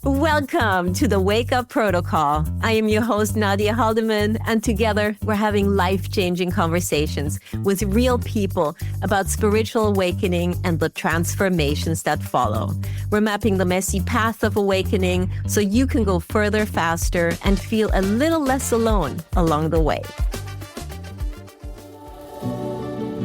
Welcome to the Wake Up Protocol. I am your host, Nadia Haldeman, and together we're having life-changing conversations with real people about spiritual awakening and the transformations that follow. We're mapping the messy path of awakening so you can go further faster and feel a little less alone along the way.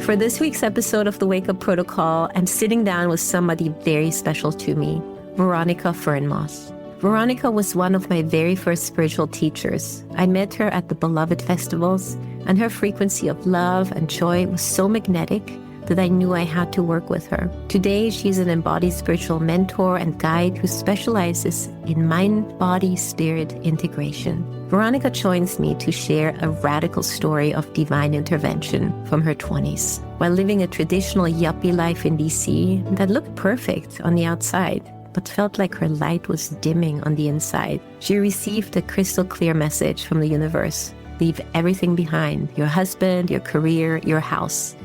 For this week's episode of the Wake Up Protocol, I'm sitting down with somebody very special to me, Veronica Fernmoss. Veronica was one of my very first spiritual teachers. I met her at the Beloved festivals, and her frequency of love and joy was so magnetic that I knew I had to work with her. Today, she's an embodied spiritual mentor and guide who specializes in mind-body-spirit integration. Veronica joins me to share a radical story of divine intervention from her 20s. While living a traditional yuppie life in DC that looked perfect on the outside, but felt like her light was dimming on the inside, she received a crystal clear message from the universe. Leave everything behind, your husband, your career, your house,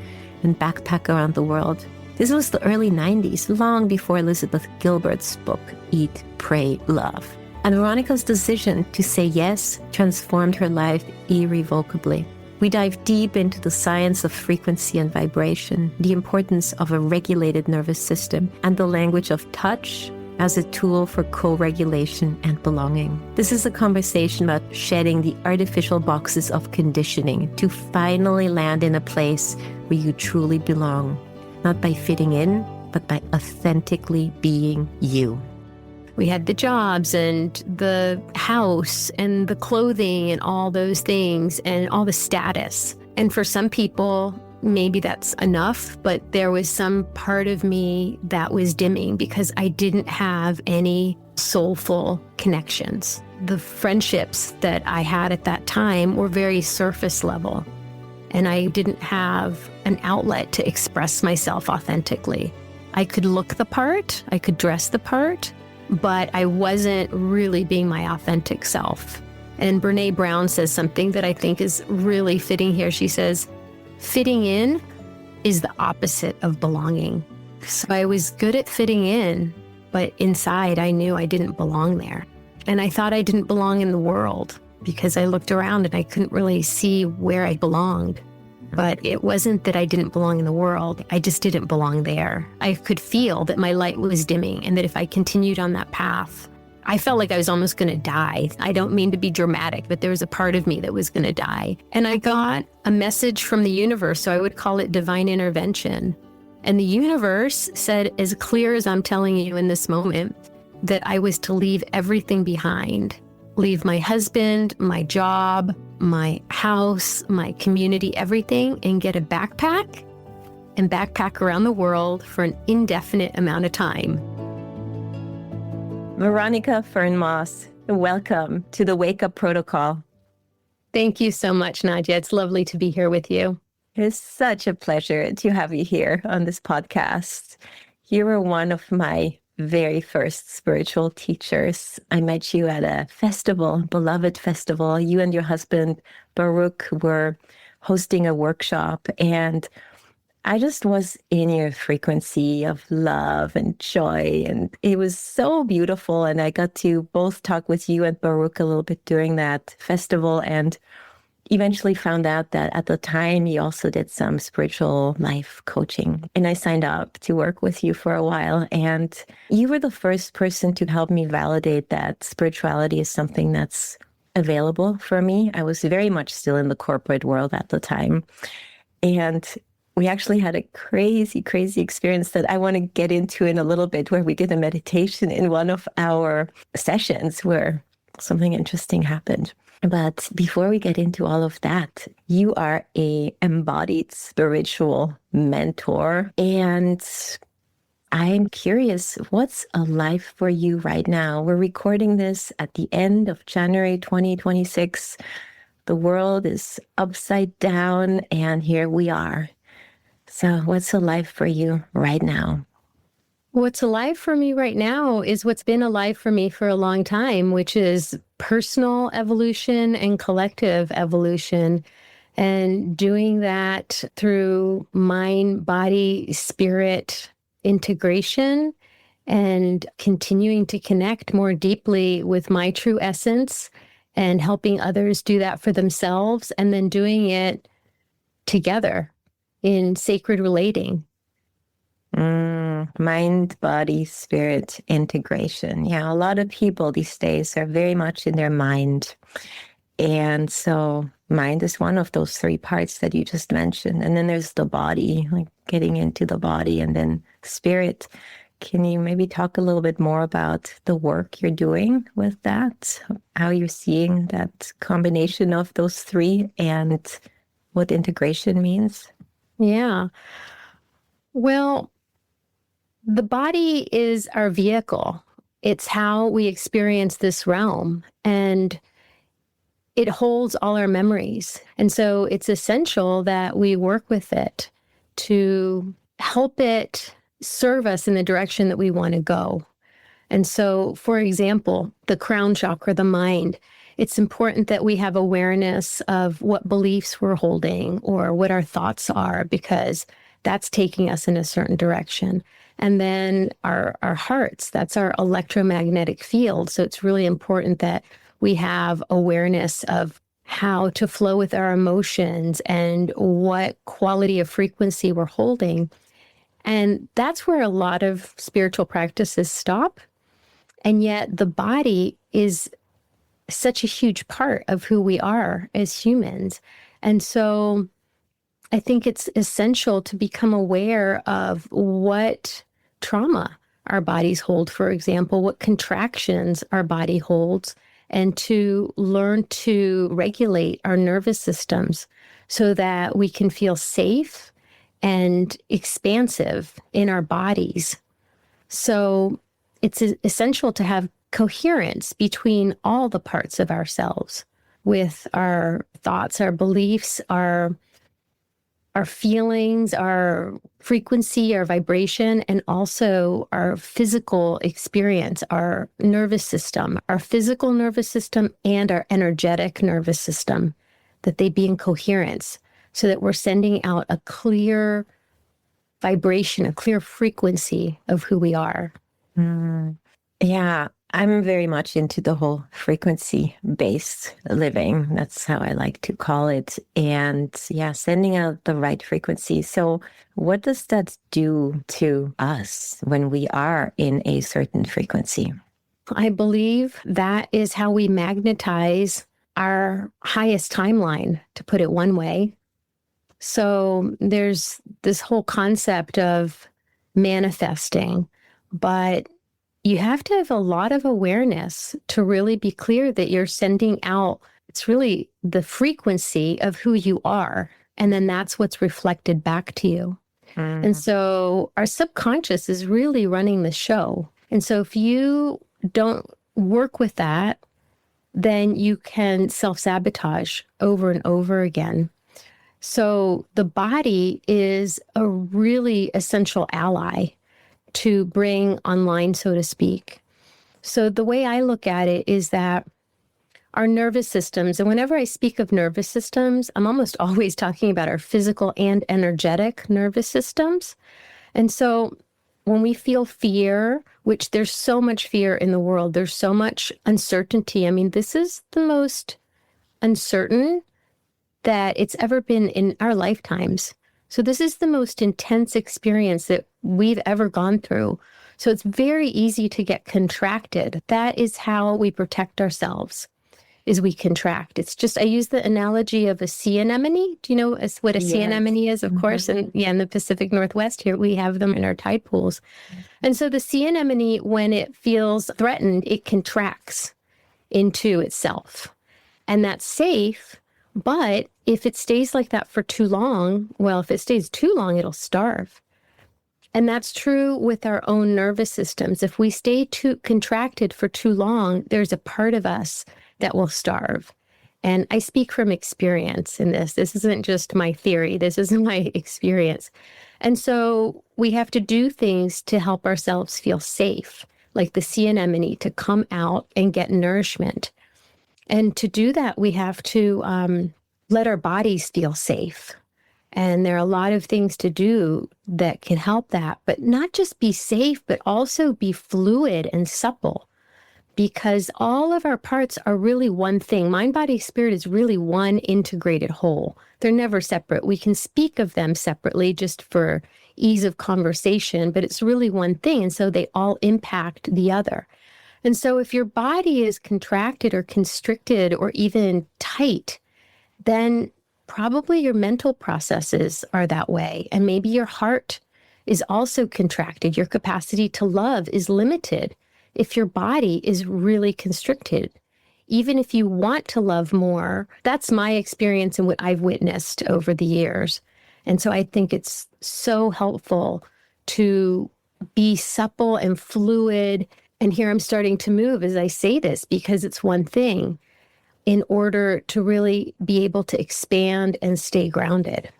and backpack around the world. This was the early 90s, long before Elizabeth Gilbert's book, Eat, Pray, Love. And Veronica's decision to say yes transformed her life irrevocably. We dive deep into the science of frequency and vibration, the importance of a regulated nervous system, and the language of touch as a tool for co-regulation and belonging. This is a conversation about shedding the artificial boxes of conditioning to finally land in a place where you truly belong, not by fitting in, but by authentically being you. We had the jobs and the house and the clothing and all those things and all the status. And for some people, maybe that's enough, but there was some part of me that was dimming because I didn't have any soulful connections. The friendships that I had at that time were very surface level, and I didn't have an outlet to express myself authentically. I could look the part, I could dress the part, but I wasn't really being my authentic self. And Brené Brown says something that I think is really fitting here. She says, fitting in is the opposite of belonging. So I was good at fitting in, but inside I knew I didn't belong there. And I thought I didn't belong in the world because I looked around and I couldn't really see where I belonged. But it wasn't that I didn't belong in the world. I just didn't belong there. I could feel that my light was dimming and that if I continued on that path, I felt like I was almost going to die. I don't mean to be dramatic, but there was a part of me that was going to die. And I got a message from the universe, so I would call it divine intervention. And the universe said, as clear as I'm telling you in this moment, that I was to leave everything behind. Leave my husband, my job, my house, my community, everything, and get a backpack and backpack around the world for an indefinite amount of time. Veronica Fernmoss, welcome to the Wake Up Protocol. Thank you so much, Nadia. It's lovely to be here with you. It's such a pleasure to have you here on this podcast. You were one of my very first spiritual teachers. I met you at a festival, Beloved Festival. You and your husband, Baruch, were hosting a workshop, and I just was in your frequency of love and joy, and it was so beautiful. And I got to both talk with you and Baruch a little bit during that festival, and eventually found out that at the time you also did some spiritual life coaching. And I signed up to work with you for a while, and you were the first person to help me validate that spirituality is something that's available for me. I was very much still in the corporate world at the time. And we actually had a crazy, crazy experience that I want to get into in a little bit, where we did a meditation in one of our sessions where something interesting happened. But before we get into all of that, you are an embodied spiritual mentor. And I'm curious, what's alive for you right now? We're recording this at the end of January 2026. The world is upside down, and here we are. So what's alive for you right now? What's alive for me right now is what's been alive for me for a long time, which is personal evolution and collective evolution. And doing that through mind, body, spirit integration and continuing to connect more deeply with my true essence and helping others do that for themselves, and then doing it together in sacred relating. Mind, body, spirit integration. Yeah, a lot of people these days are very much in their mind. And so mind is one of those three parts that you just mentioned. And then there's the body, like getting into the body, and then spirit. Can you maybe talk a little bit more about the work you're doing with that? How you're seeing that combination of those three and what integration means? Yeah. Well, the body is our vehicle. It's how we experience this realm, and it holds all our memories. And so it's essential that we work with it to help it serve us in the direction that we want to go. And so, for example, the crown chakra, the mind, it's important that we have awareness of what beliefs we're holding or what our thoughts are, because that's taking us in a certain direction. And then our hearts, that's our electromagnetic field. So it's really important that we have awareness of how to flow with our emotions and what quality of frequency we're holding. And that's where a lot of spiritual practices stop. And yet the body is such a huge part of who we are as humans. And so I think it's essential to become aware of what trauma our bodies hold, for example, what contractions our body holds, and to learn to regulate our nervous systems so that we can feel safe and expansive in our bodies. So it's essential to have coherence between all the parts of ourselves, with our thoughts, our beliefs, our feelings, our frequency, our vibration, and also our physical experience, our nervous system, our physical nervous system and our energetic nervous system, that they be in coherence so that we're sending out a clear vibration, a clear frequency of who we are. Yeah, I'm very much into the whole frequency-based living. That's how I like to call it. And yeah, sending out the right frequency. So what does that do to us when we are in a certain frequency? I believe that is how we magnetize our highest timeline, to put it one way. So there's this whole concept of manifesting, but you have to have a lot of awareness to really be clear that you're sending out, it's really the frequency of who you are. And then that's what's reflected back to you. And so our subconscious is really running the show. And so if you don't work with that, then you can self-sabotage over and over again. So the body is a really essential ally to bring online, so to speak. So the way I look at it is that our nervous systems, and whenever I speak of nervous systems, I'm almost always talking about our physical and energetic nervous systems. And so when we feel fear, which there's so much fear in the world, there's so much uncertainty. I mean, this is the most uncertain that it's ever been in our lifetimes. So this is the most intense experience that we've ever gone through. So it's very easy to get contracted. That is how we protect ourselves, is we contract. It's just, I use the analogy of a sea anemone. Do you know what a sea anemone is? Of course. And yeah, in the Pacific Northwest here, we have them in our tide pools. And so the sea anemone, when it feels threatened, it contracts into itself. And that's safe. But if it stays like that for too long, well, if it stays too long, it'll starve. And that's true with our own nervous systems. If we stay too contracted for too long, there's a part of us that will starve. And I speak from experience in this. This isn't just my theory. This is my experience. And so we have to do things to help ourselves feel safe, like the sea anemone, to come out and get nourishment. And to do that, we have to let our bodies feel safe. And there are a lot of things to do that can help that, but not just be safe, but also be fluid and supple, because all of our parts are really one thing. Mind, body, spirit is really one integrated whole. They're never separate. We can speak of them separately just for ease of conversation, but it's really one thing. And so they all impact the other. And so if your body is contracted or constricted or even tight, then probably your mental processes are that way. And maybe your heart is also contracted. Your capacity to love is limited if your body is really constricted. Even if you want to love more, that's my experience and what I've witnessed over the years. And so I think it's so helpful to be supple and fluid. And here I'm starting to move as I say this, because it's one thing, in order to really be able to expand and stay grounded.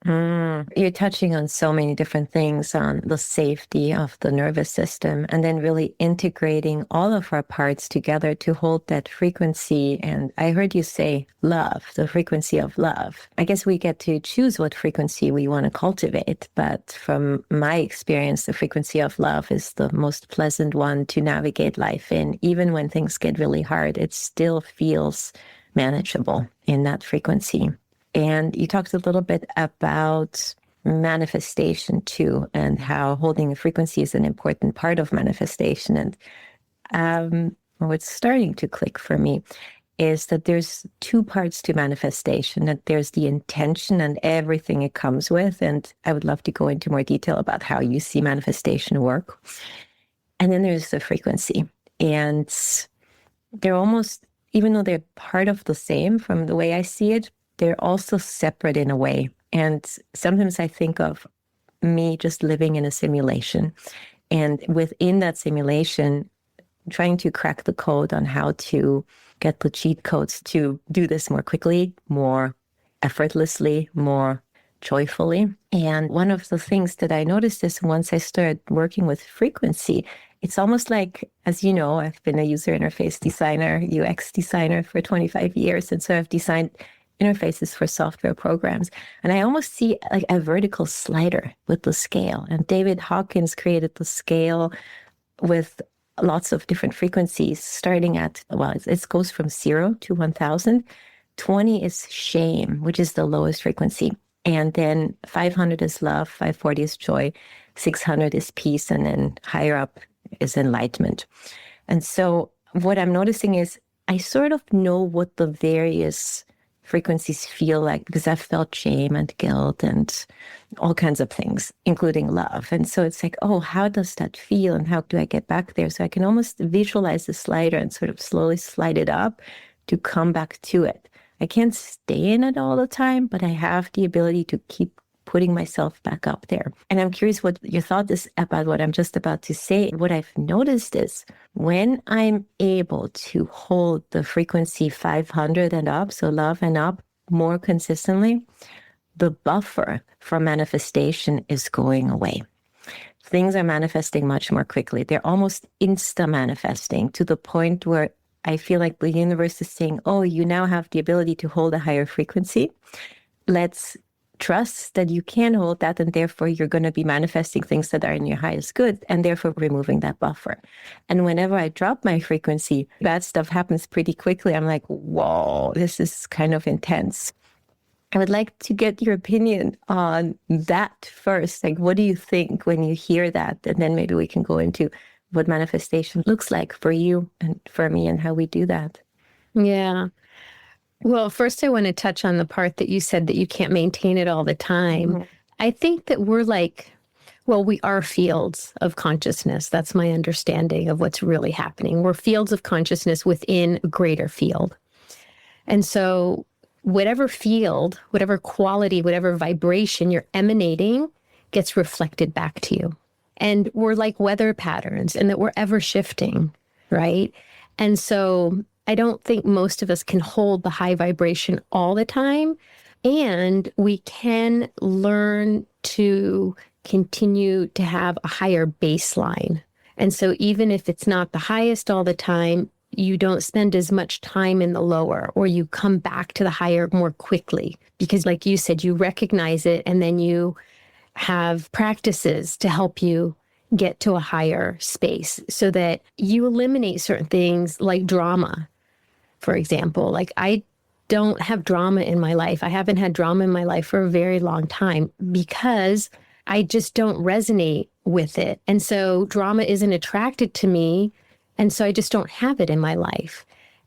You're touching on so many different things, on the safety of the nervous system, and then really integrating all of our parts together to hold that frequency. And I heard you say love, the frequency of love. I guess we get to choose what frequency we want to cultivate. But from my experience, the frequency of love is the most pleasant one to navigate life in. Even when things get really hard, it still feels manageable in that frequency. And you talked a little bit about manifestation too, and how holding a frequency is an important part of manifestation. And what's starting to click for me is that there's two parts to manifestation, that there's the intention and everything it comes with. And I would love to go into more detail about how you see manifestation work. And then there's the frequency. And they're almost, even though they're part of the same from the way I see it, they're also separate in a way. And sometimes I think of me just living in a simulation, and within that simulation, trying to crack the code on how to get the cheat codes to do this more quickly, more effortlessly, more joyfully. And one of the things that I noticed is once I started working with frequency, it's almost like, as you know, I've been a user interface designer, UX designer for 25 years. And so I've designed interfaces for software programs. And I almost see like a vertical slider with the scale. And David Hawkins created the scale with lots of different frequencies, starting at, well, it goes from 0 to 1,000. 20 is shame, which is the lowest frequency. And then 500 is love, 540 is joy, 600 is peace, and then higher up is enlightenment. And so what I'm noticing is I sort of know what the various frequencies feel like, because I've felt shame and guilt and all kinds of things, including love. And so it's like, oh, how does that feel? And how do I get back there? So I can almost visualize the slider and sort of slowly slide it up to come back to it. I can't stay in it all the time, but I have the ability to keep putting myself back up there. And I'm curious what your thought is about what I'm just about to say. What I've noticed is when I'm able to hold the frequency 500 and up, so love and up, more consistently, the buffer for manifestation is going away. Things are manifesting much more quickly. They're almost insta-manifesting to the point where I feel like the universe is saying, oh, you now have the ability to hold a higher frequency. Let's trust that you can hold that, and therefore you're going to be manifesting things that are in your highest good, and therefore removing that buffer. And whenever I drop my frequency, bad stuff happens pretty quickly. I'm like, whoa, this is kind of intense. I would like to get your opinion on that first. Like, what do you think when you hear that? And then maybe we can go into what manifestation looks like for you and for me and how we do that. Yeah. Well, first I want to touch on the part that you said that you can't maintain it all the time. Mm-hmm. I think that we're like, well, we are fields of consciousness. That's my understanding of what's really happening. We're fields of consciousness within a greater field. And so whatever field, whatever quality, whatever vibration you're emanating gets reflected back to you. And we're like weather patterns, and that we're ever shifting, right? And so I don't think most of us can hold the high vibration all the time. And we can learn to continue to have a higher baseline. And so even if it's not the highest all the time, you don't spend as much time in the lower, or you come back to the higher more quickly. Because like you said, you recognize it and then you have practices to help you get to a higher space so that you eliminate certain things like drama, for example. Like I don't have drama in my life. I haven't had drama in my life for a very long time because I just don't resonate with it. And so drama isn't attracted to me. And so I just don't have it in my life.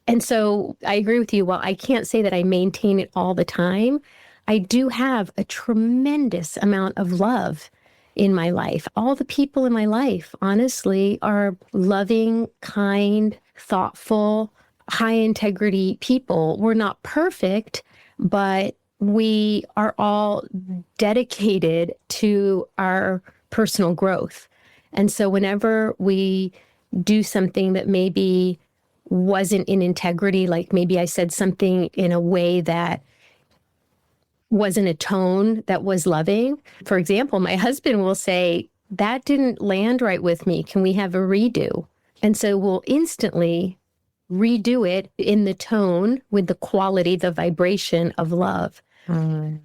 And so I agree with you. While I can't say that I maintain it all the time, I do have a tremendous amount of love in my life. All the people in my life, honestly, are loving, kind, thoughtful, high integrity people. We're not perfect, but we are all dedicated to our personal growth. And so whenever we do something that maybe wasn't in integrity, like maybe I said something in a way that wasn't a tone that was loving. For example, my husband will say, that didn't land right with me. Can we have a redo? And so we'll instantly redo it in the tone with the quality, the vibration of love. Mm.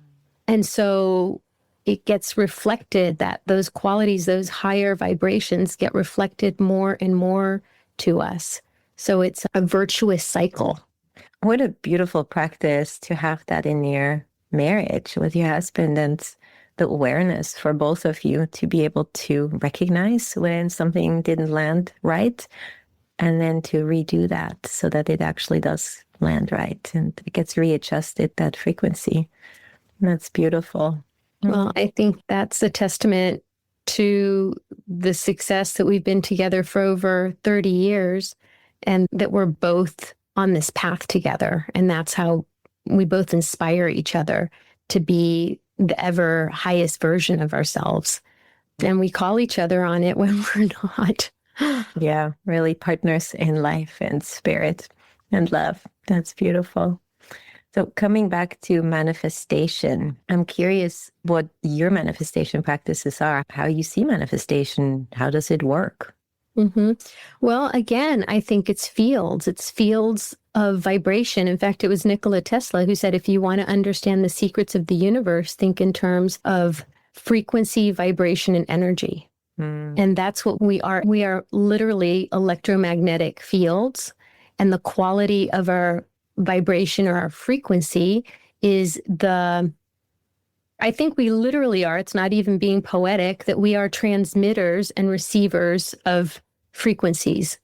And so it gets reflected, that those qualities, those higher vibrations get reflected more and more to us. So it's a virtuous cycle. What a beautiful practice to have that in your marriage with your husband, and the awareness for both of you to be able to recognize when something didn't land right, and then to redo that so that it actually does land right and it gets readjusted, that frequency. That's beautiful. Well, I think that's a testament to the success that we've been together for over 30 years and that we're both on this path together. And that's how we both inspire each other to be the ever highest version of ourselves. And we call each other on it when we're not. Yeah, really partners in life and spirit and love. That's beautiful. So coming back to manifestation, I'm curious what your manifestation practices are, how you see manifestation. How does it work? Mm-hmm. Well, again, I think it's fields. It's fields of vibration. In fact, it was Nikola Tesla who said, if you want to understand the secrets of the universe, think in terms of frequency, vibration, and energy. And that's what we are. We are literally electromagnetic fields. And the quality of our vibration or our frequency is I think we literally are, it's not even being poetic, that we are transmitters and receivers of frequencies.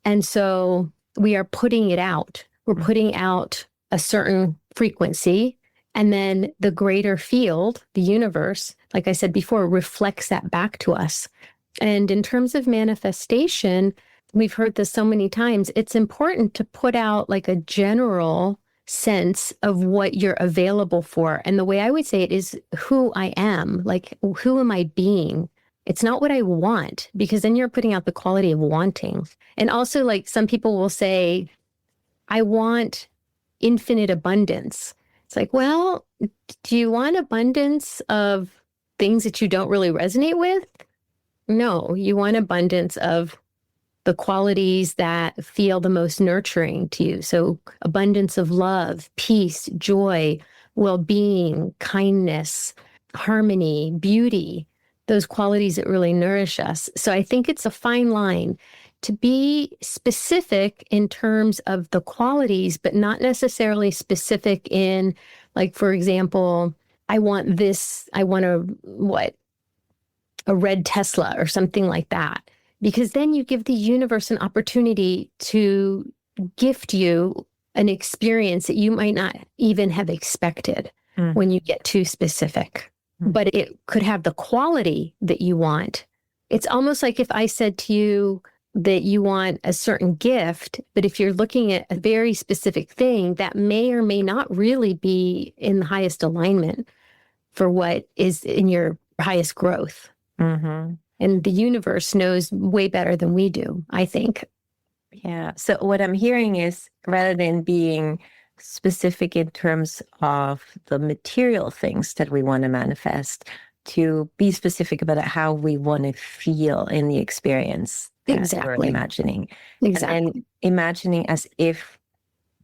And so we are putting it out. We're putting out a certain frequency. And then the greater field, the universe, like I said before, reflects that back to us. And in terms of manifestation, we've heard this so many times, it's important to put out like a general sense of what you're available for. And the way I would say it is who I am, like who am I being? It's not what I want, because then you're putting out the quality of wanting. And also, like some people will say, I want infinite abundance. It's like, well, do you want abundance of things that you don't really resonate with? No, you want abundance of the qualities that feel the most nurturing to you. So abundance of love, peace, joy, well-being, kindness, harmony, beauty, those qualities that really nourish us. So I think it's a fine line to be specific in terms of the qualities, but not necessarily specific in, like, for example, I want this, I want a red Tesla or something like that. Because then you give the universe an opportunity to gift you an experience that you might not even have expected when you get too specific. But it could have the quality that you want. It's almost like if I said to you that you want a certain gift, but if you're looking at a very specific thing, that may or may not really be in the highest alignment for what is in your highest growth. Mm-hmm. And the universe knows way better than we do, I think. Yeah. So what I'm hearing is, rather than being specific in terms of the material things that we want to manifest, to be specific about how we want to feel in the experience. that we're Exactly. imagining. Exactly. And then imagining as if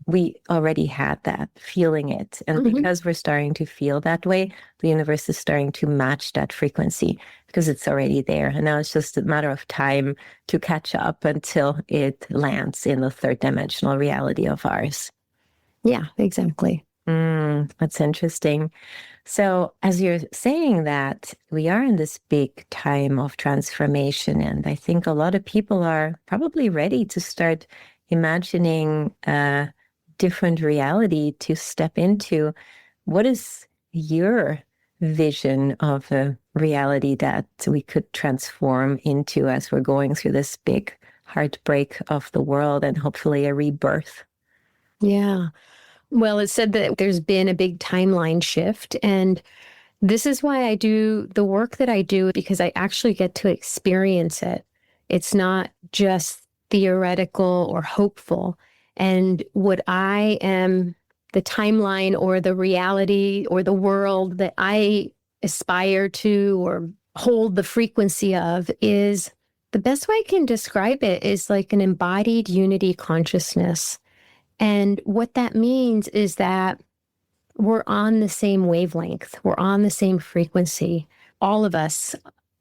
we already had that, feeling it. And Mhm. because we're starting to feel that way, the universe is starting to match that frequency because it's already there. And now it's just a matter of time to catch up until it lands in the third dimensional reality of ours. Yeah, exactly. That's interesting. So, as you're saying that, we are in this big time of transformation, and I think a lot of people are probably ready to start imagining a different reality to step into. What is your vision of a reality that we could transform into as we're going through this big heartbreak of the world and hopefully a rebirth? Yeah. Well, it's said that there's been a big timeline shift. And this is why I do the work that I do, because I actually get to experience it. It's not just theoretical or hopeful. And what I am, the timeline or the reality or the world that I aspire to or hold the frequency of is the best way I can describe it is like an embodied unity consciousness. And what that means is that we're on the same wavelength, we're on the same frequency. All of us,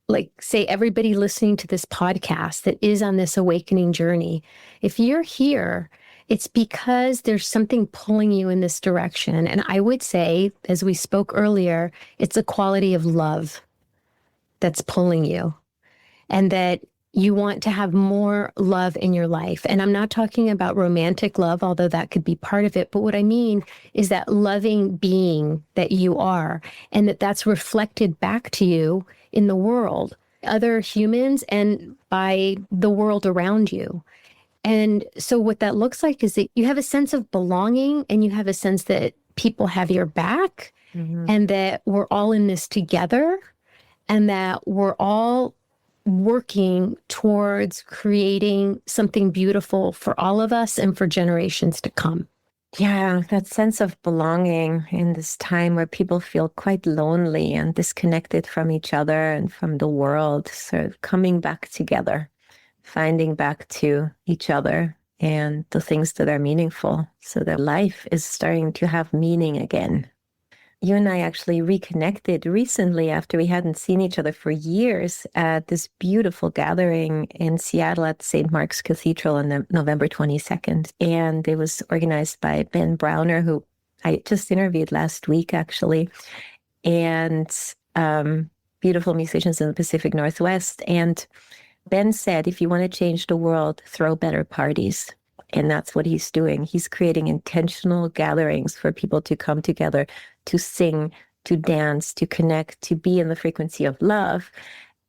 like, say, everybody listening to this podcast that is on this awakening journey, if you're here, it's because there's something pulling you in this direction. And I would say, as we spoke earlier, it's a quality of love that's pulling you, and that you want to have more love in your life. And I'm not talking about romantic love, although that could be part of it. But what I mean is that loving being that you are, and that that's reflected back to you in the world, other humans, and by the world around you. And so what that looks like is that you have a sense of belonging, and you have a sense that people have your back, and that we're all in this together, and that we're all working towards creating something beautiful for all of us and for generations to come. Yeah, that sense of belonging in this time where people feel quite lonely and disconnected from each other and from the world, sort of coming back together, finding back to each other and the things that are meaningful so that life is starting to have meaning again. You and I actually reconnected recently after we hadn't seen each other for years at this beautiful gathering in Seattle at St. Mark's Cathedral on November 22nd. And it was organized by Ben Browner, who I just interviewed last week, actually, and beautiful musicians in the Pacific Northwest. And Ben said, if you want to change the world, throw better parties. And that's what he's doing. He's creating intentional gatherings for people to come together, to sing, to dance, to connect, to be in the frequency of love.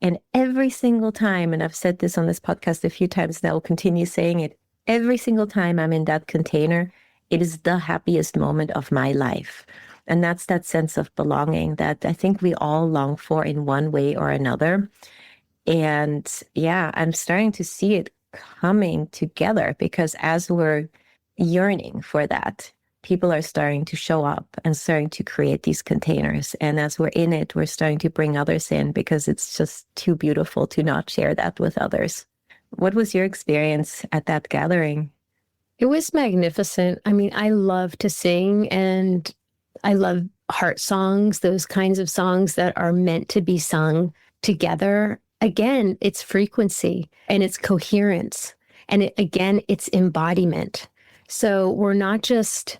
And every single time, and I've said this on this podcast a few times, and I will continue saying it, every single time I'm in that container, it is the happiest moment of my life. And that's that sense of belonging that I think we all long for in one way or another. And yeah, I'm starting to see it coming together because as we're yearning for that, people are starting to show up and starting to create these containers. And as we're in it, we're starting to bring others in because it's just too beautiful to not share that with others. What was your experience at that gathering? It was magnificent. I mean, I love to sing, and I love heart songs, those kinds of songs that are meant to be sung together. Again, it's frequency and it's coherence. And again, it's embodiment. So we're not just,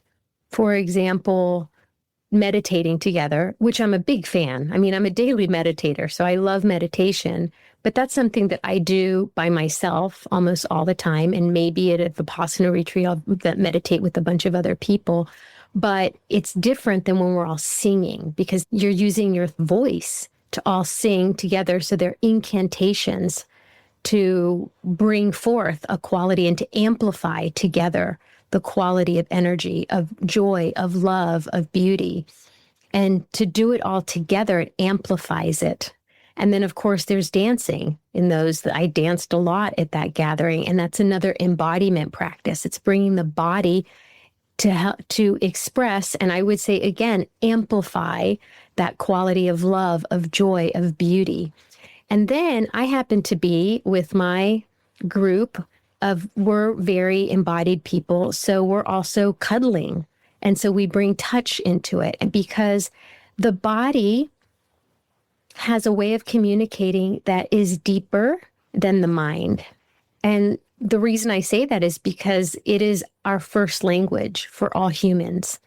for example, meditating together, which I'm a big fan. I mean, I'm a daily meditator, so I love meditation, but that's something that I do by myself almost all the time. And maybe at a Vipassana retreat, I'll meditate with a bunch of other people. But it's different than when we're all singing, because you're using your voice to all sing together. So they're incantations to bring forth a quality and to amplify together the quality of energy, of joy, of love, of beauty. And to do it all together, it amplifies it. And then, of course, there's dancing in those. That I danced a lot at that gathering. And that's another embodiment practice. It's bringing the body to express, and I would say, again, amplify that quality of love, of joy, of beauty. And then I happened to be with my group we're very embodied people. So we're also cuddling. And so we bring touch into it. And because the body has a way of communicating that is deeper than the mind. And the reason I say that is because it is our first language for all humans.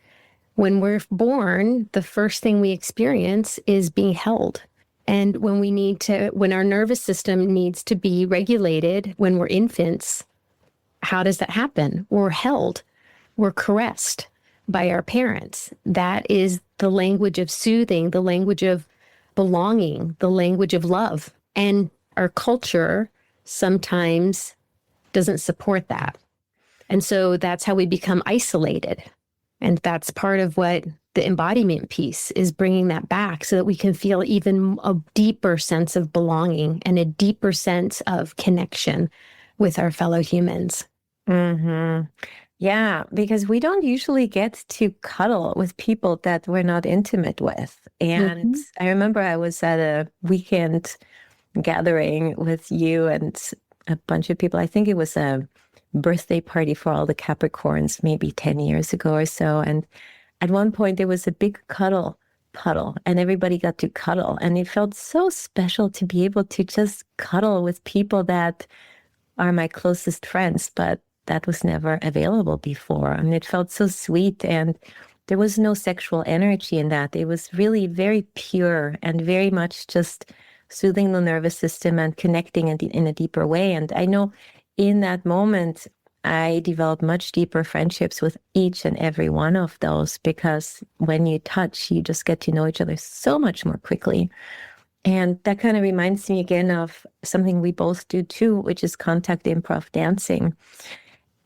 When we're born, the first thing we experience is being held. And when our nervous system needs to be regulated when we're infants, how does that happen? We're held, we're caressed by our parents. That is the language of soothing, the language of belonging, the language of love. And our culture sometimes doesn't support that. And so that's how we become isolated. And that's part of what the embodiment piece is, bringing that back so that we can feel even a deeper sense of belonging and a deeper sense of connection with our fellow humans. Mm-hmm. Yeah, because we don't usually get to cuddle with people that we're not intimate with. And I remember I was at a weekend gathering with you and a bunch of people. I think it was a birthday party for all the Capricorns, maybe 10 years ago or so. And at one point, there was a big cuddle puddle, and everybody got to cuddle. And it felt so special to be able to just cuddle with people that are my closest friends, but that was never available before. And it felt so sweet. And there was no sexual energy in that. It was really very pure and very much just soothing the nervous system and connecting in a deeper way. And I know in that moment, I developed much deeper friendships with each and every one of those, because when you touch, you just get to know each other so much more quickly. And that kind of reminds me again of something we both do too, which is contact improv dancing.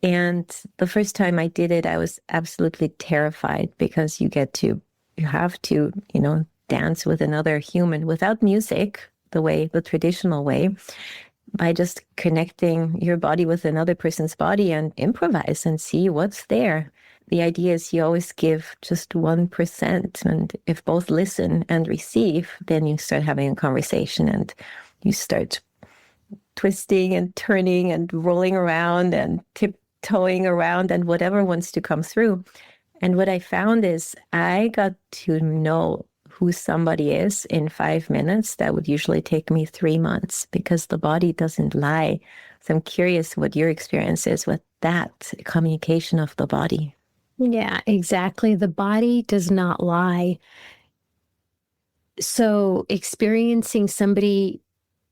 And the first time I did it, I was absolutely terrified, because you have to, dance with another human without music, the traditional way, by just connecting your body with another person's body and improvise and see what's there. The idea is you always give just 1%. And if both listen and receive, then you start having a conversation and you start twisting and turning and rolling around and tiptoeing around and whatever wants to come through. And what I found is I got to know who somebody is in 5 minutes. That would usually take me 3 months, because the body doesn't lie. So I'm curious what your experience is with that communication of the body. Yeah, exactly. The body does not lie. So experiencing somebody,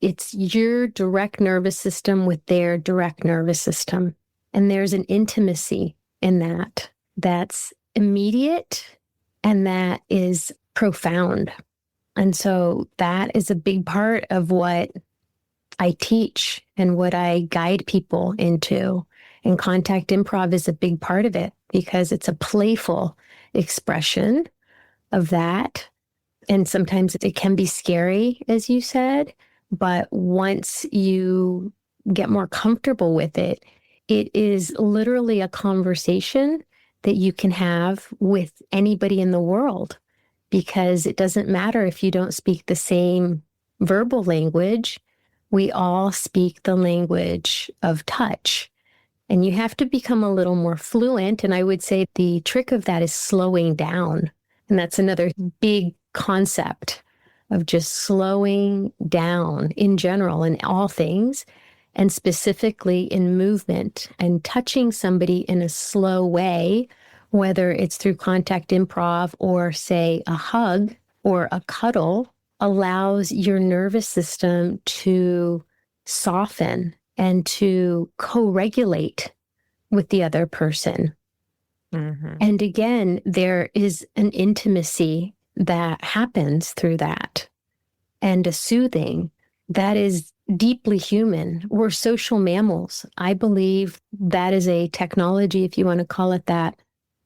it's your direct nervous system with their direct nervous system. And there's an intimacy in that that's immediate and that is profound. And so that is a big part of what I teach and what I guide people into. And contact improv is a big part of it, because it's a playful expression of that. And sometimes it can be scary, as you said, but once you get more comfortable with it, it is literally a conversation that you can have with anybody in the world, because it doesn't matter if you don't speak the same verbal language. We all speak the language of touch. And you have to become a little more fluent. And I would say the trick of that is slowing down. And that's another big concept of just slowing down in general in all things, and specifically in movement, and touching somebody in a slow way, whether it's through contact improv or, say, a hug or a cuddle, allows your nervous system to soften and to co-regulate with the other person. Mm-hmm. And again, there is an intimacy that happens through that, and a soothing that is deeply human. We're social mammals. I believe that is a technology, if you want to call it that,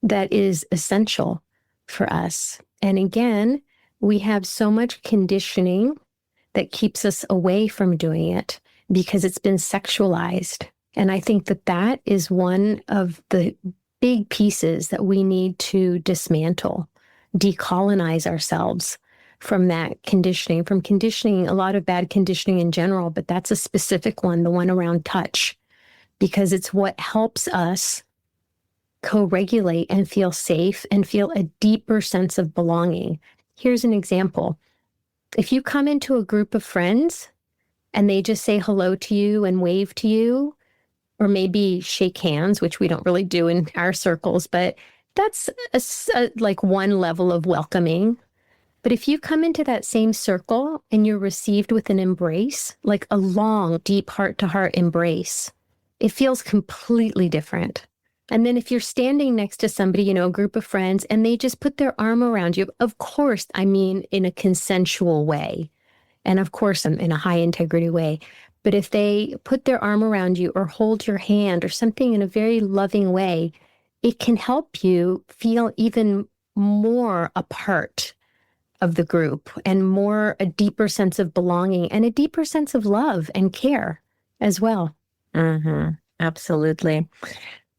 that is essential for us. And again, we have so much conditioning that keeps us away from doing it, because it's been sexualized. And I think that that is one of the big pieces that we need to dismantle, decolonize ourselves from that conditioning, from conditioning, a lot of bad conditioning in general, but that's a specific one, the one around touch, because it's what helps us co-regulate and feel safe and feel a deeper sense of belonging. Here's an example. If you come into a group of friends and they just say hello to you and wave to you, or maybe shake hands, which we don't really do in our circles, but that's like one level of welcoming. But if you come into that same circle and you're received with an embrace, like a long, deep heart-to-heart embrace, it feels completely different. And then if you're standing next to somebody, a group of friends, and they just put their arm around you, of course, I mean, in a consensual way, and of course, in a high integrity way. But if they put their arm around you or hold your hand or something in a very loving way, it can help you feel even more a part of the group and a deeper sense of belonging and a deeper sense of love and care as well. Mm-hmm. Absolutely.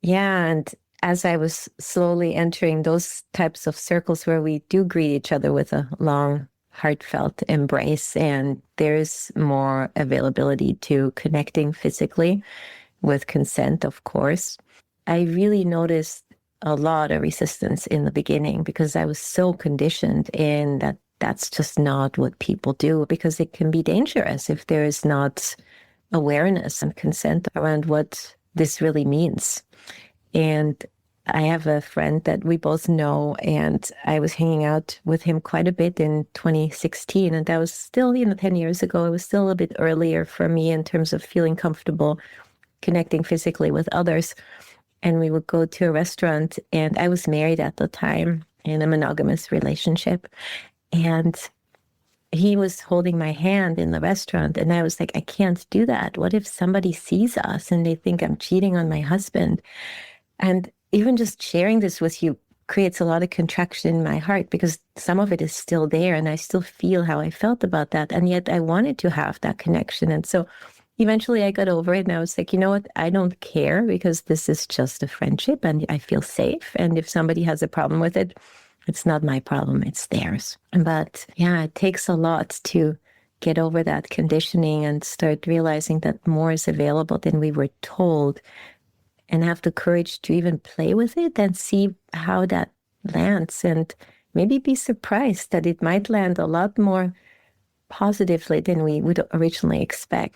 Yeah. And as I was slowly entering those types of circles where we do greet each other with a long, heartfelt embrace, and there's more availability to connecting physically with consent, of course, I really noticed a lot of resistance in the beginning because I was so conditioned in that that's just not what people do, because it can be dangerous if there is not awareness and consent around what this really means. And I have a friend that we both know, and I was hanging out with him quite a bit in 2016. And that was still, 10 years ago. It was still a bit earlier for me in terms of feeling comfortable connecting physically with others. And we would go to a restaurant, and I was married at the time in a monogamous relationship. And he was holding my hand in the restaurant, and I was like, I can't do that. What if somebody sees us and they think I'm cheating on my husband? And even just sharing this with you creates a lot of contraction in my heart, because some of it is still there and I still feel how I felt about that. And yet I wanted to have that connection. And so eventually I got over it, and I was like, you know what? I don't care, because this is just a friendship and I feel safe. And if somebody has a problem with it, it's not my problem, it's theirs. But yeah, it takes a lot to get over that conditioning and start realizing that more is available than we were told, and have the courage to even play with it and see how that lands, and maybe be surprised that it might land a lot more positively than we would originally expect.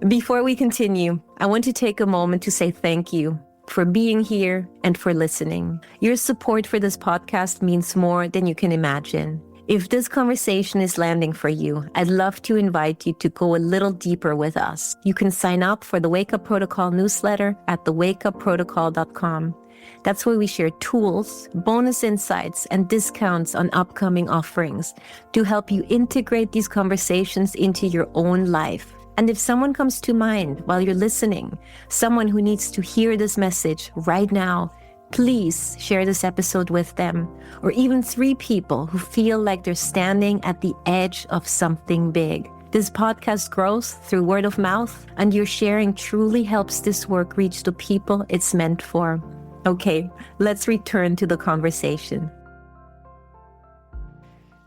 Before we continue, I want to take a moment to say thank you for being here and for listening. Your support for this podcast means more than you can imagine. If this conversation is landing for you, I'd love to invite you to go a little deeper with us. You can sign up for the Wake Up Protocol newsletter at thewakeuprotocol.com. That's where we share tools, bonus insights, and discounts on upcoming offerings to help you integrate these conversations into your own life. And if someone comes to mind while you're listening, someone who needs to hear this message right now, please share this episode with them, or even 3 people who feel like they're standing at the edge of something big. This podcast grows through word of mouth, and your sharing truly helps this work reach the people it's meant for. Okay, let's return to the conversation.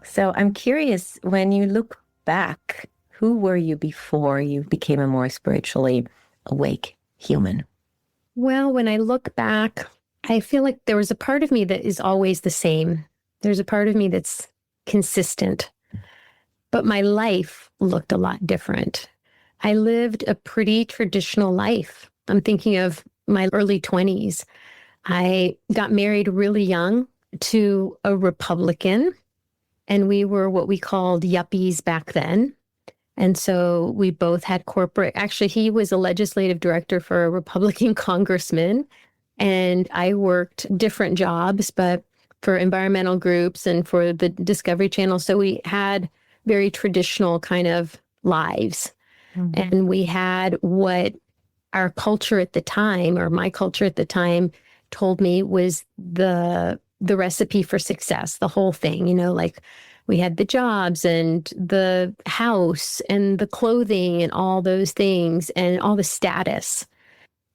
So I'm curious, when you look back, who were you before you became a more spiritually awake human? Well, when I look back, I feel like there was a part of me that is always the same. There's a part of me that's consistent, but my life looked a lot different. I lived a pretty traditional life. I'm thinking of my early 20s. I got married really young to a Republican, and we were what we called yuppies back then. And so we both had corporate, actually, he was a legislative director for a Republican congressman, and I worked different jobs, but for environmental groups and for the Discovery Channel. So we had very traditional kind of lives. Mm-hmm. And we had what our culture at the time, or my culture at the time, told me was the recipe for success, the whole thing, like we had the jobs and the house and the clothing and all those things and all the status.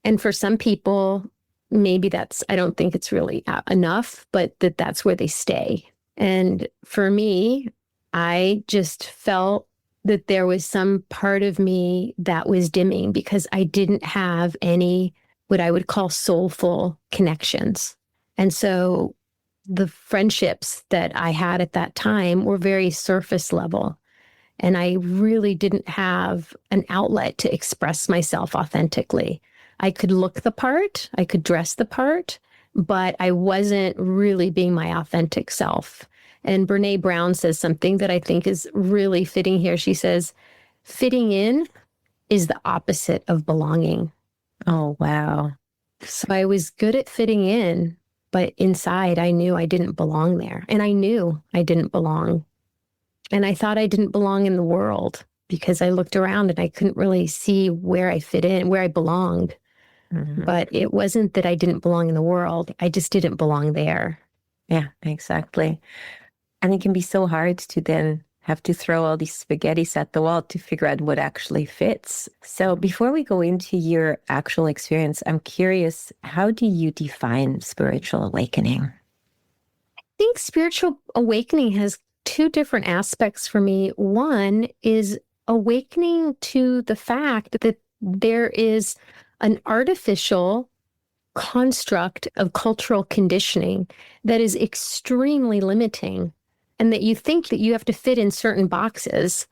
And for some people, maybe I don't think it's really enough, but that's where they stay. And for me, I just felt that there was some part of me that was dimming because I didn't have any what I would call soulful connections. And so the friendships that I had at that time were very surface level. And I really didn't have an outlet to express myself authentically. I could look the part, I could dress the part, but I wasn't really being my authentic self. And Brené Brown says something that I think is really fitting here. She says, fitting in is the opposite of belonging. Oh, wow. So I was good at fitting in, but inside I knew I didn't belong there. And I knew I didn't belong. And I thought I didn't belong in the world because I looked around and I couldn't really see where I fit in, where I belonged. Mm-hmm. But it wasn't that I didn't belong in the world. I just didn't belong there. Yeah, exactly. And it can be so hard to then have to throw all these spaghettis at the wall to figure out what actually fits. So before we go into your actual experience, I'm curious, how do you define spiritual awakening? I think spiritual awakening has two different aspects for me. One is awakening to the fact that there is an artificial construct of cultural conditioning that is extremely limiting, and that you think that you have to fit in certain boxes.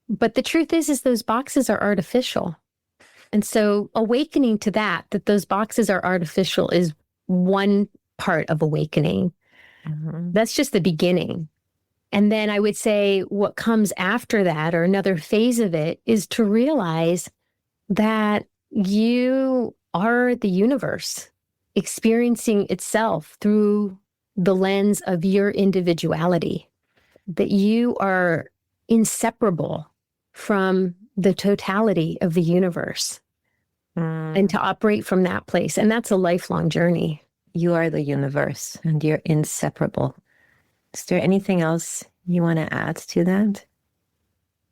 But the truth is those boxes are artificial. And so awakening to that those boxes are artificial is one part of awakening. Mm-hmm. That's just the beginning. And then I would say what comes after that, or another phase of it, is to realize that you are the universe experiencing itself through the lens of your individuality, that you are inseparable from the totality of the universe, and to operate from that place. And that's a lifelong journey. You are the universe and you're inseparable. Is there anything else you want to add to that?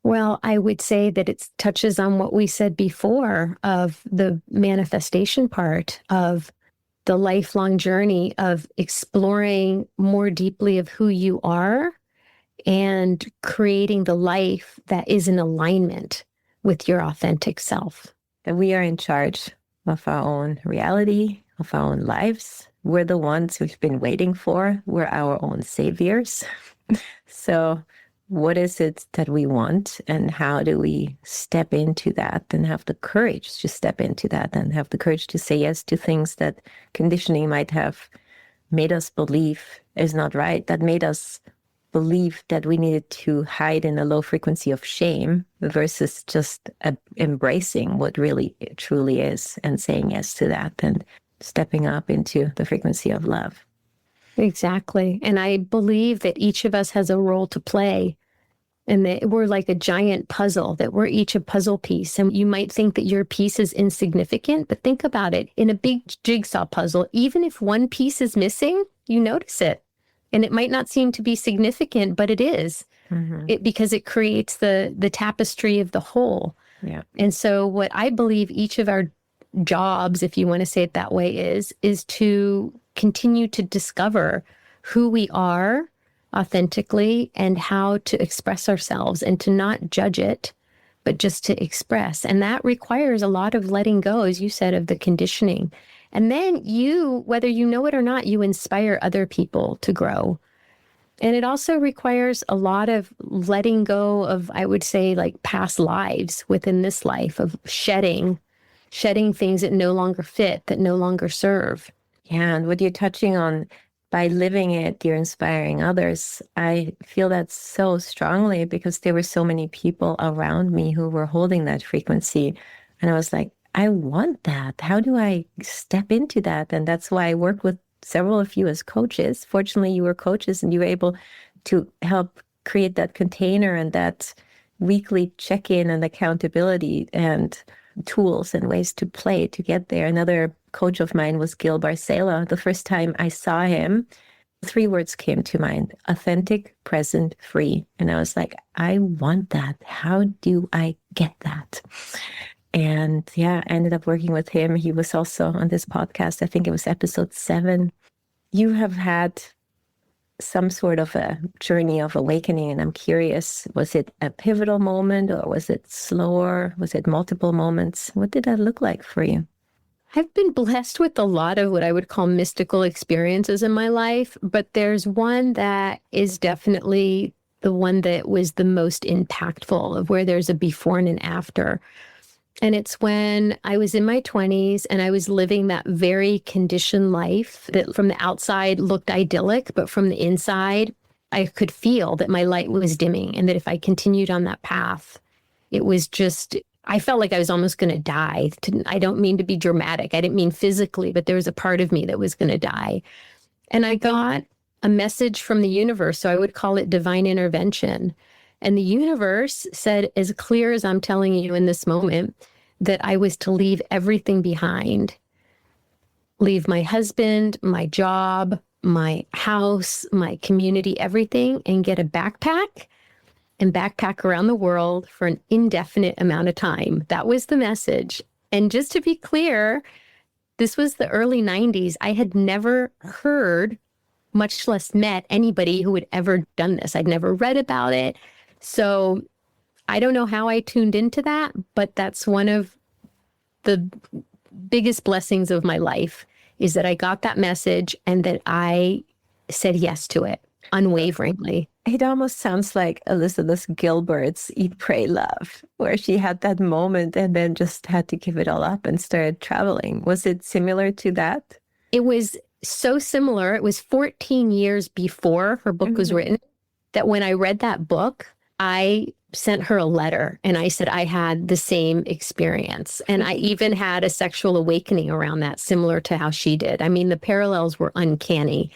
Well, I would say that it touches on what we said before of the manifestation part of the lifelong journey of exploring more deeply of who you are and creating the life that is in alignment with your authentic self. That we are in charge of our own reality, of our own lives. We're the ones we've been waiting for. We're our own saviors. So what is it that we want, and how do we step into that and have the courage to step into that and have the courage to say yes to things that conditioning might have made us believe is not right, that made us believe that we needed to hide in a low frequency of shame versus just embracing what really truly is and saying yes to that and stepping up into the frequency of love. Exactly. And I believe that each of us has a role to play, and that we're like a giant puzzle, that we're each a puzzle piece. And you might think that your piece is insignificant, but think about it. In a big jigsaw puzzle, even if one piece is missing, you notice it. And it might not seem to be significant, but it is. Mm-hmm. Because it creates the tapestry of the whole. Yeah. And so what I believe each of our jobs, if you want to say it that way, is to continue to discover who we are authentically and how to express ourselves, and to not judge it, but just to express. And that requires a lot of letting go, as you said, of the conditioning. And then you, whether you know it or not, you inspire other people to grow. And it also requires a lot of letting go of, I would say, like past lives within this life, of shedding things that no longer fit, that no longer serve. Yeah, and what you're touching on, by living it, you're inspiring others. I feel that so strongly because there were so many people around me who were holding that frequency. And I was like, I want that. How do I step into that? And that's why I work with several of you as coaches. Fortunately, you were coaches and you were able to help create that container and that weekly check-in and accountability and tools and ways to play to get there. Another coach of mine was Gil Barcela. The first time I saw him, 3 words came to mind: authentic, present, free. And I was like, I want that. How do I get that? And yeah, I ended up working with him. He was also on this podcast. I think it was episode 7. You have had some sort of a journey of awakening. And I'm curious, was it a pivotal moment or was it slower? Was it multiple moments? What did that look like for you? I've been blessed with a lot of what I would call mystical experiences in my life, but there's one that is definitely the one that was the most impactful, of where there's a before and an after. And it's when I was in my 20s and I was living that very conditioned life that from the outside looked idyllic, but from the inside, I could feel that my light was dimming and that if I continued on that path, it was just, I felt like I was almost going to die. I don't mean to be dramatic. I didn't mean physically, but there was a part of me that was going to die. And I got a message from the universe. So I would call it divine intervention. And the universe said, as clear as I'm telling you in this moment, that I was to leave everything behind. Leave my husband, my job, my house, my community, everything, and get a backpack and backpack around the world for an indefinite amount of time. That was the message. And just to be clear, this was the early 90s. I had never heard, much less met anybody who had ever done this. I'd never read about it. So I don't know how I tuned into that, but that's one of the biggest blessings of my life, is that I got that message and that I said yes to it unwaveringly. It almost sounds like Elizabeth Gilbert's Eat, Pray, Love, where she had that moment and then just had to give it all up and started traveling. Was it similar to that? It was so similar. It was 14 years before her book was written, that when I read that book, I sent her a letter and I said I had the same experience. And I even had a sexual awakening around that, similar to how she did. I mean, the parallels were uncanny.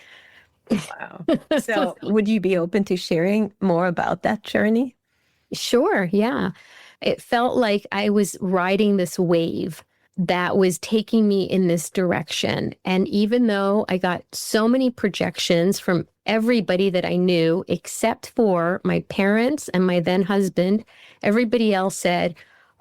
Wow. So would you be open to sharing more about that journey? Sure. Yeah. It felt like I was riding this wave that was taking me in this direction. And even though I got so many projections from everybody that I knew, except for my parents and my then husband, everybody else said,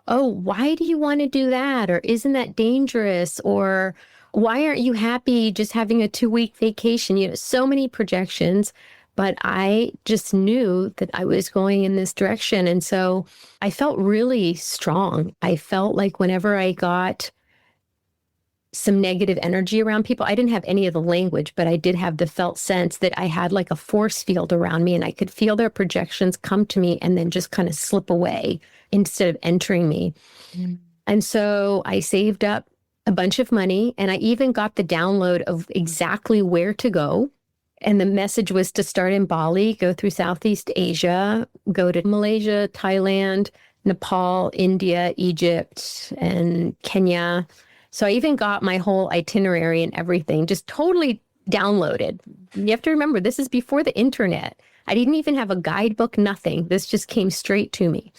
"Oh, why do you want to do that? Or isn't that dangerous? Or why aren't you happy just having a 2-week vacation?" You know, so many projections. But I just knew that I was going in this direction. And so I felt really strong. I felt like whenever I got some negative energy around people, I didn't have any of the language, but I did have the felt sense that I had like a force field around me and I could feel their projections come to me and then just kind of slip away instead of entering me. And so I saved up a bunch of money and I even got the download of exactly where to go. And the message was to start in Bali, go through Southeast Asia, go to Malaysia, Thailand, Nepal, India, Egypt, and Kenya. So I even got my whole itinerary and everything just totally downloaded. You have to remember, this is before the internet. I didn't even have a guidebook, nothing. This just came straight to me.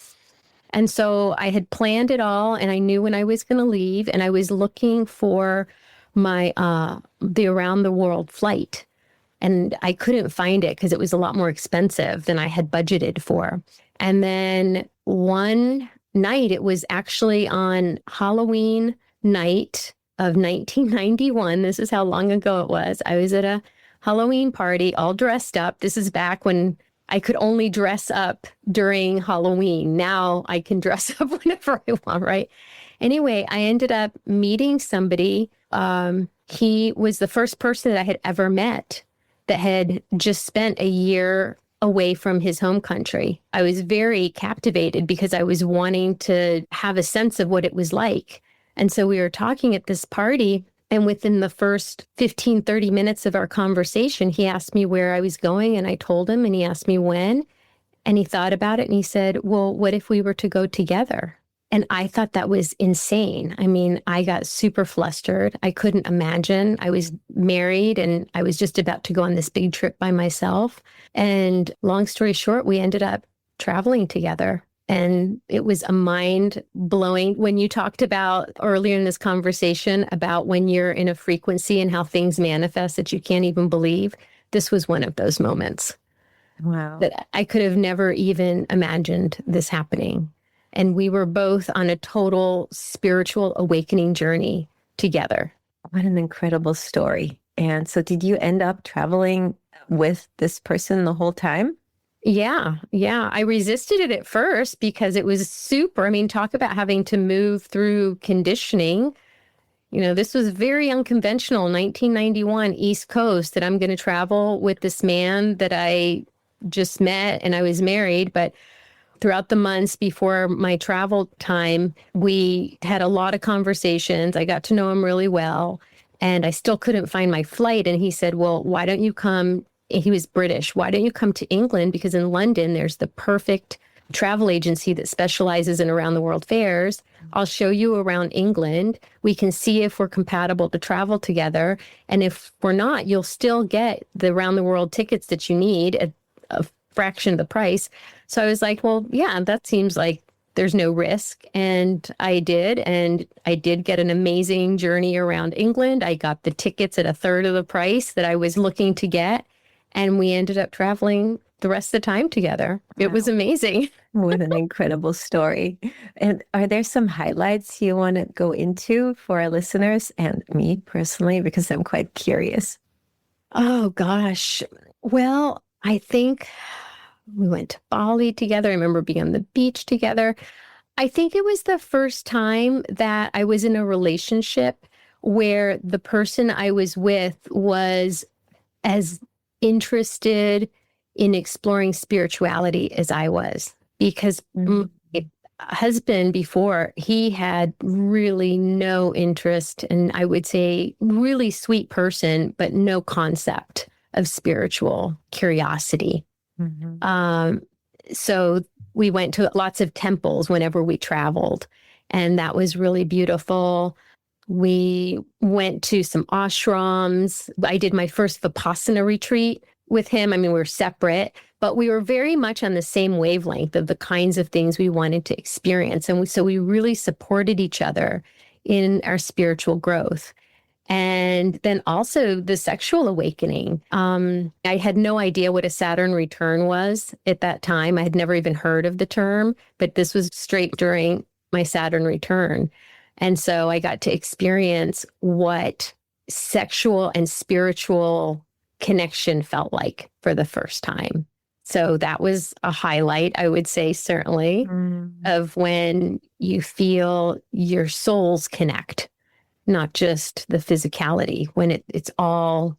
And so I had planned it all and I knew when I was going to leave, and I was looking for my the around the world flight. And I couldn't find it because it was a lot more expensive than I had budgeted for. And then one night, it was actually on Halloween night of 1991. This is how long ago it was. I was at a Halloween party, all dressed up. This is back when I could only dress up during Halloween. Now I can dress up whenever I want, right? Anyway, I ended up meeting somebody. He was the first person that I had ever met that had just spent a year away from his home country. I was very captivated because I was wanting to have a sense of what it was like. And so we were talking at this party, and within the first 15, 30 minutes of our conversation, he asked me where I was going, and I told him, and he asked me when, and he thought about it, and he said, "Well, what if we were to go together?" And I thought that was insane. I mean, I got super flustered. I couldn't imagine. I was married and I was just about to go on this big trip by myself. And long story short, we ended up traveling together. And it was a mind blowing. When you talked about earlier in this conversation about when you're in a frequency and how things manifest that you can't even believe, this was one of those moments. Wow. That I could have never even imagined this happening. And we were both on a total spiritual awakening journey together. What an incredible story. And so did you end up traveling with this person the whole time? Yeah. Yeah. I resisted it at first because it was super. I mean, talk about having to move through conditioning. This was very unconventional, 1991 East Coast, that I'm going to travel with this man that I just met and I was married. But throughout the months before my travel time, we had a lot of conversations. I got to know him really well, and I still couldn't find my flight. And he said, well, why don't you come? He was British. Why don't you come to England? Because in London, there's the perfect travel agency that specializes in around the world fairs. I'll show you around England. We can see if we're compatible to travel together. And if we're not, you'll still get the around the world tickets that you need at a fraction of the price. So I was like, well, yeah, that seems like there's no risk. And I did. And I did get an amazing journey around England. I got the tickets at a third of the price that I was looking to get. And we ended up traveling the rest of the time together. It was amazing. What an incredible story. And are there some highlights you want to go into for our listeners and me personally? Because I'm quite curious. Oh, gosh. Well, I think we went to Bali together. I remember being on the beach together. I think it was the first time that I was in a relationship where the person I was with was as interested in exploring spirituality as I was. Because my husband before, he had really no interest, and I would say really sweet person, but no concept of spiritual curiosity. So we went to lots of temples whenever we traveled, and that was really beautiful. We went to some ashrams. I did my first Vipassana retreat with him. I mean, we were separate, but we were very much on the same wavelength of the kinds of things we wanted to experience. And so we really supported each other in our spiritual growth. And then also the sexual awakening. I had no idea what a Saturn return was at that time. I had never even heard of the term, but this was straight during my Saturn return. And so I got to experience what sexual and spiritual connection felt like for the first time. So that was a highlight, I would say, certainly, of when you feel your souls connect, not just the physicality, when it's all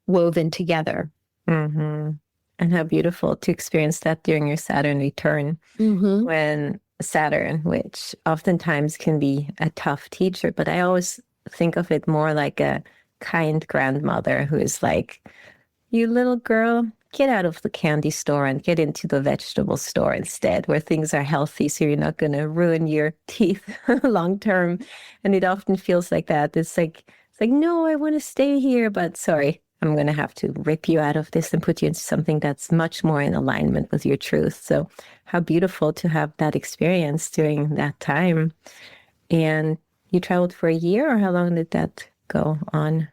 woven together. And how beautiful to experience that during your Saturn return, when Saturn, which oftentimes can be a tough teacher, but I always think of it more like a kind grandmother who is like, you little girl, get out of the candy store and get into the vegetable store instead, where things are healthy, so you're not going to ruin your teeth long term. And it often feels like that. It's like, no, I want to stay here, but sorry, I'm going to have to rip you out of this and put you into something that's much more in alignment with your truth. So how beautiful to have that experience during that time. And you traveled for a year, or how long did that go on?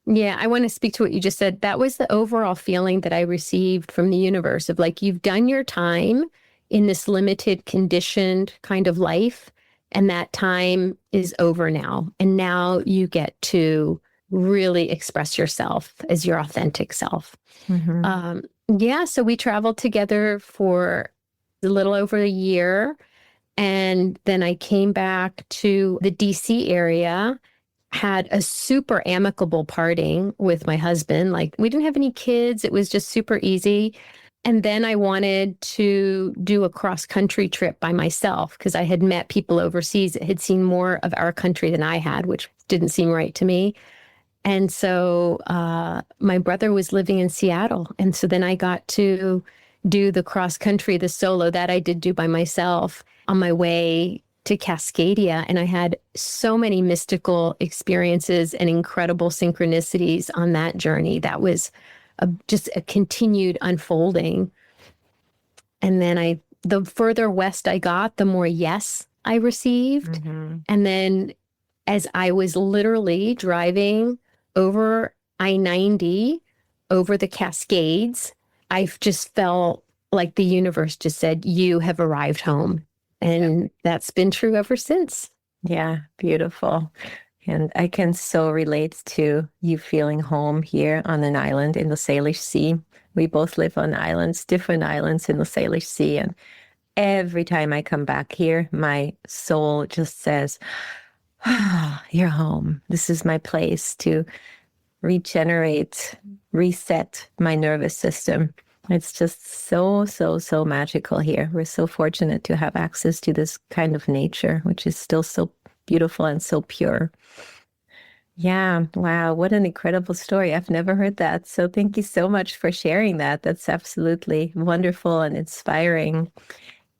Yeah, I want to speak to what you just said. That was the overall feeling that I received from the universe of like, you've done your time in this limited, conditioned kind of life, and that time is over now. And now you get to really express yourself as your authentic self. So we traveled together for a little over a year. And then I came back to the DC area, had a super amicable parting with my husband. Like, we didn't have any kids. It was just super easy. And then I wanted to do a cross-country trip by myself because I had met people overseas that had seen more of our country than I had, which didn't seem right to me. And so my brother was living in Seattle. And so then I got to do the cross-country, the solo that I did do by myself on my way to Cascadia. And I had so many mystical experiences and incredible synchronicities on that journey. That was just a continued unfolding. And then the further west I got, the more yes I received. And then as I was literally driving over I-90, over the Cascades, I just felt like the universe just said, you have arrived home. And that's been true ever since. Yeah, beautiful. And I can so relate to you feeling home here on an island in the Salish Sea. We both live on islands, different islands in the Salish Sea. And every time I come back here, my soul just says, ah, you're home. This is my place to regenerate, reset my nervous system. It's just so, so, so magical here. We're so fortunate to have access to this kind of nature, which is still so beautiful and so pure. Yeah, wow, what an incredible story. I've never heard that. So thank you so much for sharing that. That's absolutely wonderful and inspiring.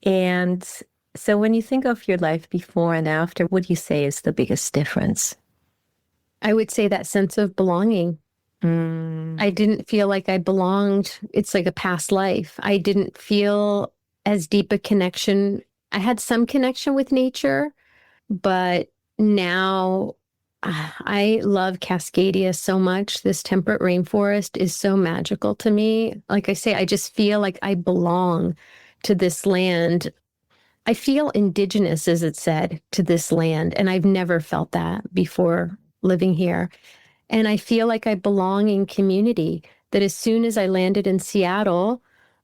And so when you think of your life before and after, what do you say is the biggest difference? I would say that sense of belonging. I didn't feel like I belonged. It's like a past life. I didn't feel as deep a connection. I had some connection with nature, but now I love Cascadia so much. This temperate rainforest is so magical to me. Like I say, I just feel like I belong to this land. I feel indigenous, as it said, to this land, and I've never felt that before living here. And I feel like I belong in community, that as soon as I landed in Seattle,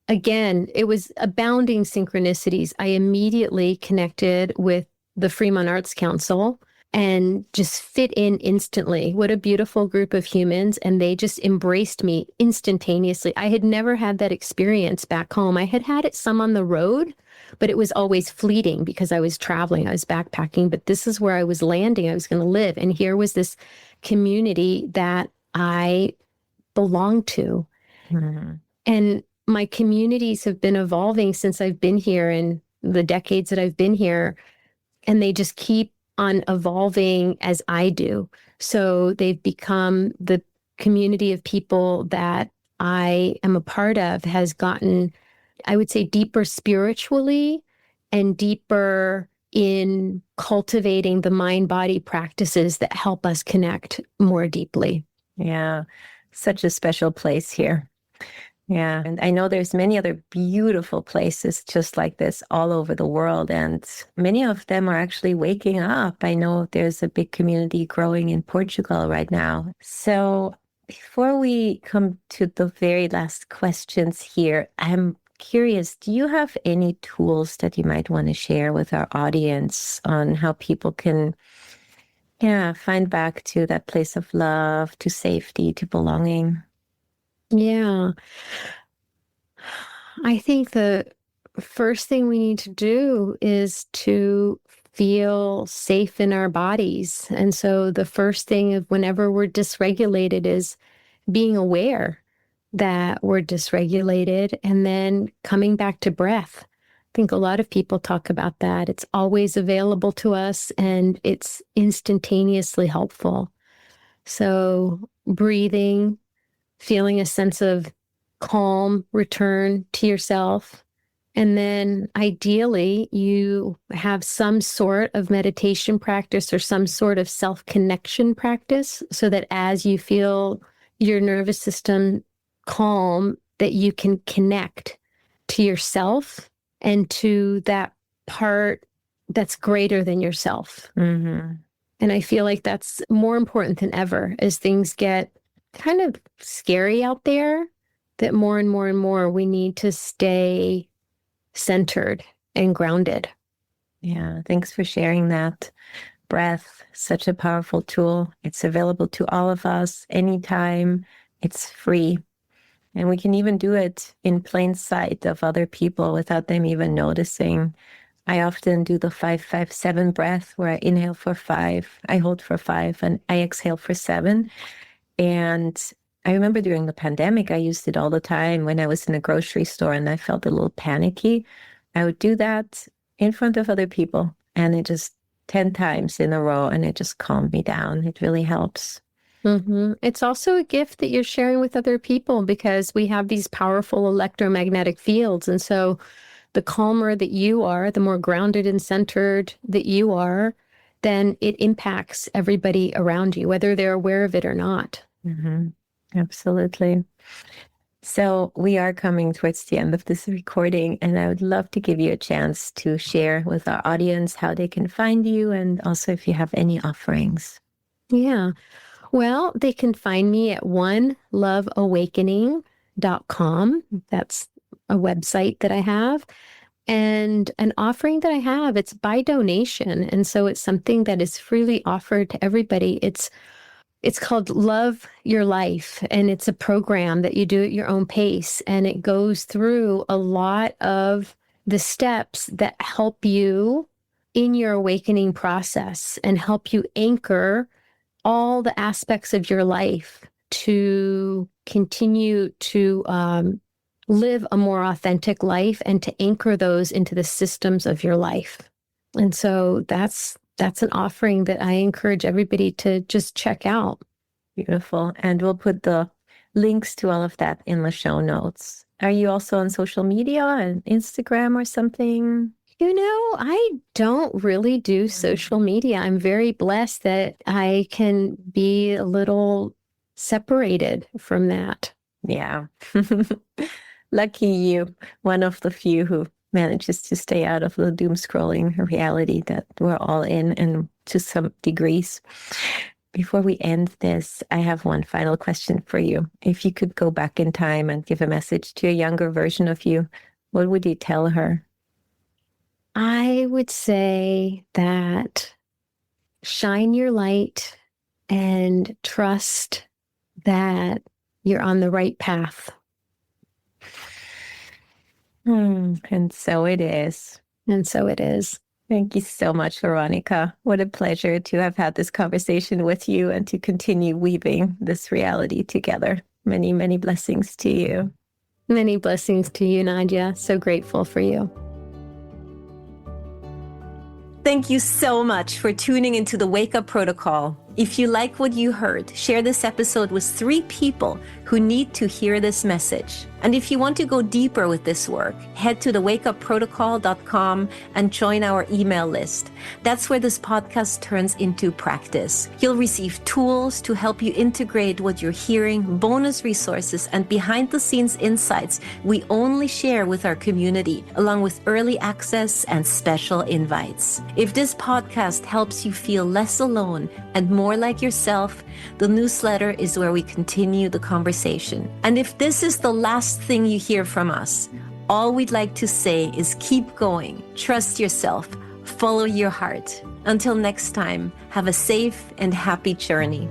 again, it was abounding synchronicities. I immediately connected with the Fremont Arts Council and just fit in instantly. What a beautiful group of humans. And they just embraced me instantaneously. I had never had that experience back home. I had had it some on the road, but it was always fleeting because I was traveling, I was backpacking, but this is where I was landing. I was going to live. And here was this community that I belonged to. Mm-hmm. And my communities have been evolving since I've been here in the decades that I've been here. And they just keep on evolving as I do. So they've become the community of people that I am a part of has gotten, I would say, deeper spiritually and deeper in cultivating the mind-body practices that help us connect more deeply. Yeah, such a special place here. Yeah, and I know there's many other beautiful places just like this all over the world, and many of them are actually waking up. I know there's a big community growing in Portugal right now. So before we come to the very last questions here, I'm curious, do you have any tools that you might want to share with our audience on how people can, find back to that place of love, to safety, to belonging? Yeah. I think the first thing we need to do is to feel safe in our bodies. And so the first thing of whenever we're dysregulated is being aware that we're dysregulated and then coming back to breath. I think a lot of people talk about that. It's always available to us and it's instantaneously helpful. So breathing, feeling a sense of calm, return to yourself. And then ideally, you have some sort of meditation practice or some sort of self-connection practice so that as you feel your nervous system calm, that you can connect to yourself and to that part that's greater than yourself. Mm-hmm. And I feel like that's more important than ever as things get kind of scary out there, that more and more and more we need to stay centered and grounded. Yeah, thanks for sharing that. Breath, such a powerful tool. It's available to all of us anytime. It's free. And we can even do it in plain sight of other people without them even noticing. I often do the 5-5-7 breath where I inhale for 5, I hold for 5, and I exhale for 7. And I remember during the pandemic, I used it all the time when I was in a grocery store and I felt a little panicky. I would do that in front of other people and it just 10 times in a row and it just calmed me down. It really helps. Mm-hmm. It's also a gift that you're sharing with other people because we have these powerful electromagnetic fields. And so the calmer that you are, the more grounded and centered that you are, then it impacts everybody around you, whether they're aware of it or not. Mm-hmm. Absolutely. So we are coming towards the end of this recording, and I would love to give you a chance to share with our audience how they can find you and also if you have any offerings. Yeah. Well, they can find me at oneloveawakening.com. That's a website that I have. And an offering that I have, it's by donation. And so it's something that is freely offered to everybody. It's called Love Your Life, and it's a program that you do at your own pace. And it goes through a lot of the steps that help you in your awakening process and help you anchor all the aspects of your life to continue to live a more authentic life and to anchor those into the systems of your life. And so that's an offering that I encourage everybody to just check out. Beautiful. And we'll put the links to all of that in the show notes. Are you also on social media and Instagram or something? I don't really do social media. I'm very blessed that I can be a little separated from that. Yeah. Lucky you, one of the few who manages to stay out of the doom scrolling reality that we're all in, and to some degrees. Before we end this, I have one final question for you. If you could go back in time and give a message to a younger version of you, what would you tell her? I would say that shine your light and trust that you're on the right path. And so it is. And so it is. Thank you so much, Veronica. What a pleasure to have had this conversation with you and to continue weaving this reality together. Many, many blessings to you. Many blessings to you, Nadia. So grateful for you. Thank you so much for tuning into the Wake Up Protocol. If you like what you heard, share this episode with 3 people who need to hear this message. And if you want to go deeper with this work, head to thewakeuprotocol.com and join our email list. That's where this podcast turns into practice. You'll receive tools to help you integrate what you're hearing, bonus resources, and behind-the-scenes insights we only share with our community, along with early access and special invites. If this podcast helps you feel less alone and more like yourself, the newsletter is where we continue the conversation. And if this is the last thing you hear from us, all we'd like to say is keep going, trust yourself, follow your heart. Until next time, have a safe and happy journey.